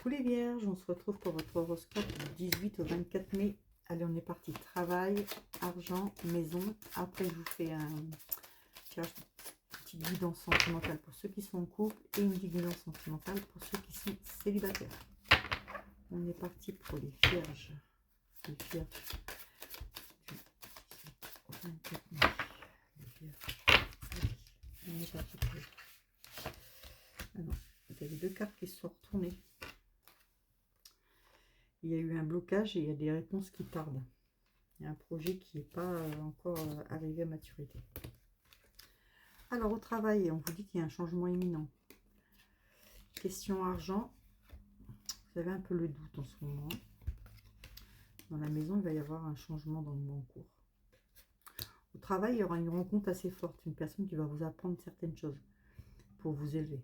Coucou les vierges, on se retrouve pour votre horoscope du 18 au 24 mai. Allez, on est parti. Travail, argent, maison. Après, je vous fais une petite guidance sentimentale pour ceux qui sont en couple et une guidance sentimentale pour ceux qui sont célibataires. On est parti pour les vierges. Les vierges du 24 mai. Les vierges. Allez, on est parti pour les vierges. Alors, vous avez deux cartes qui se sont retournées. Il y a eu un blocage et il y a des réponses qui tardent. Il y a un projet qui n'est pas encore arrivé à maturité. Alors, au travail, on vous dit qu'il y a un changement imminent. Question argent. Vous avez un peu le doute en ce moment. Dans la maison, il va y avoir un changement dans le mois en cours. Au travail, il y aura une rencontre assez forte. Une personne qui va vous apprendre certaines choses pour vous élever.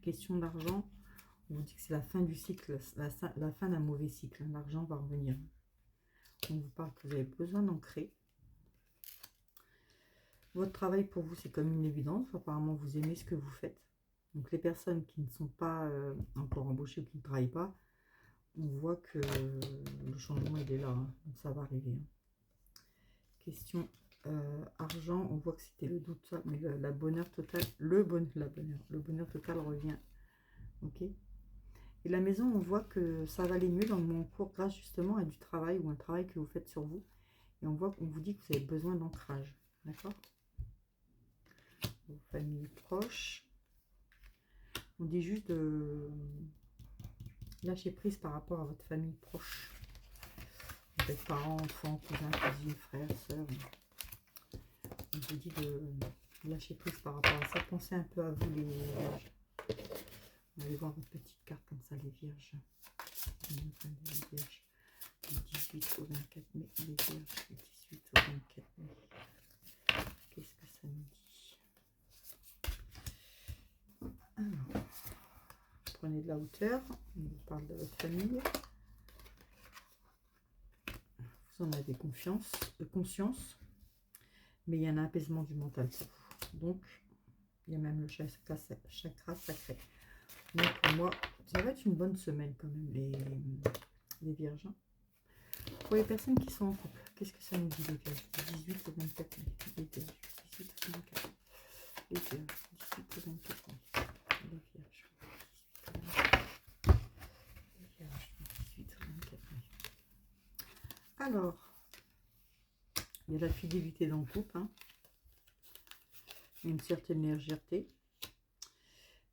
Question d'argent. On vous dit que c'est la fin du cycle, la fin d'un mauvais cycle. L'argent va revenir. On vous parle que vous avez besoin d'ancrer. Votre travail pour vous, c'est comme une évidence. Apparemment, vous aimez ce que vous faites. Donc, les personnes qui ne sont pas encore embauchées ou qui ne travaillent pas, on voit que le changement, il est là. Hein. Donc, ça va arriver. Hein. Question argent, on voit que c'était le doute, ça, mais le bonheur total, le bonheur total revient. Ok. Et la maison, on voit que ça va aller mieux dans le mois en cours grâce justement à du travail ou un travail que vous faites sur vous. Et on voit qu'on vous dit que vous avez besoin d'ancrage. D'accord? Vos familles proches. On dit juste de lâcher prise par rapport à votre famille proche. Peut-être parents, enfants, cousins, cousines, frères, sœurs. On vous dit de lâcher prise par rapport à ça. Pensez un peu à vous les vierges. On va aller voir votre petite carte comme ça, les vierges. Les vierges. Du 18 au 24 mai. Les vierges. Du 18 au 24 mai. Qu'est-ce que ça nous dit? Alors, prenez de la hauteur. On vous parle de votre famille. Vous en avez conscience. Mais il y a un apaisement du mental pour vous. Donc, il y a même le chakra sacré. Donc pour moi, ça va être une bonne semaine quand même, les vierges. Hein. Pour les personnes qui sont en couple, qu'est-ce que ça nous dit les vierges? 18 au 24 mai. Les vierges, 18 au 24 mai. Les vierges, 18 au 24 mai. Les vierges, 18 au 24 mai. Alors, il y a la fidélité dans le couple. Hein. Il y a une certaine légèreté.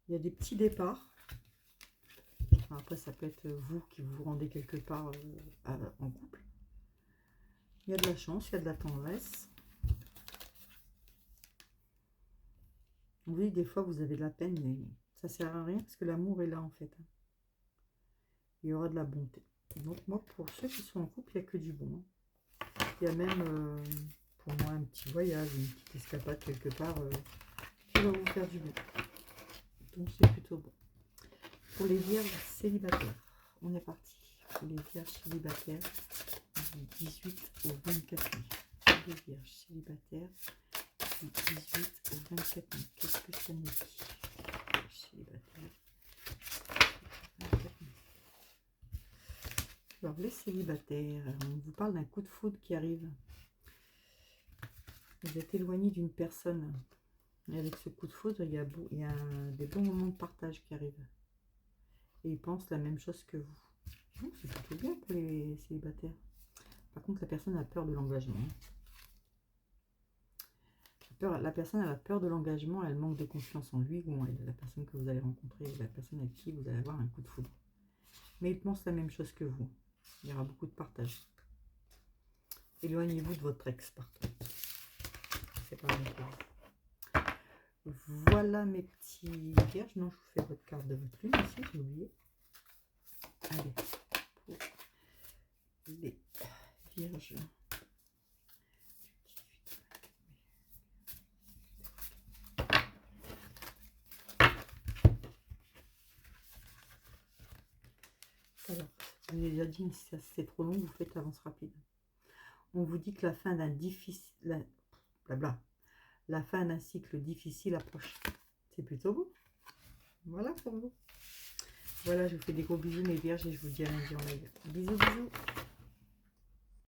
Il y a des petits départs. Après, ça peut être vous qui vous rendez quelque part en couple. Il y a de la chance, il y a de la tendresse. Oui, des fois, vous avez de la peine, mais ça ne sert à rien parce que l'amour est là, en fait. Il y aura de la bonté. Donc, moi, pour ceux qui sont en couple, il n'y a que du bon. Hein. Il y a même, pour moi, un petit voyage, une petite escapade quelque part qui va vous faire du bien. Donc, c'est plutôt bon. Pour les vierges célibataires, on est parti. Pour les vierges célibataires, du 18 au 24 mai. Les vierges célibataires, du 18 au 24 mai. Qu'est-ce que ça nous dit? Vierges célibataires, 24 mai. Alors, les célibataires, on vous parle d'un coup de foudre qui arrive. Vous êtes éloigné d'une personne. Et avec ce coup de foudre, il y a des bons moments de partage qui arrivent. Et ils pensent la même chose que vous. Oh, c'est plutôt bien pour les célibataires. Par contre, la personne a peur de l'engagement. La personne a peur de l'engagement, elle manque de confiance en lui ou en elle. La personne que vous allez rencontrer, la personne avec qui vous allez avoir un coup de foudre. Mais ils pensent la même chose que vous. Il y aura beaucoup de partage. Éloignez-vous de votre ex, par contre. C'est pas bon pour vous. Voilà mes petits vierges. Non, je vous fais votre carte de votre lune aussi, j'ai oublié. Allez, pour les vierges. Alors, je vous ai déjà dit, si c'est trop long, vous faites l'avance rapide. On vous dit que la fin d'un la fin d'un cycle difficile approche. C'est plutôt beau. Voilà pour vous. Voilà, je vous fais des gros bisous mes vierges et je vous dis à lundi en live. Bisous, bisous.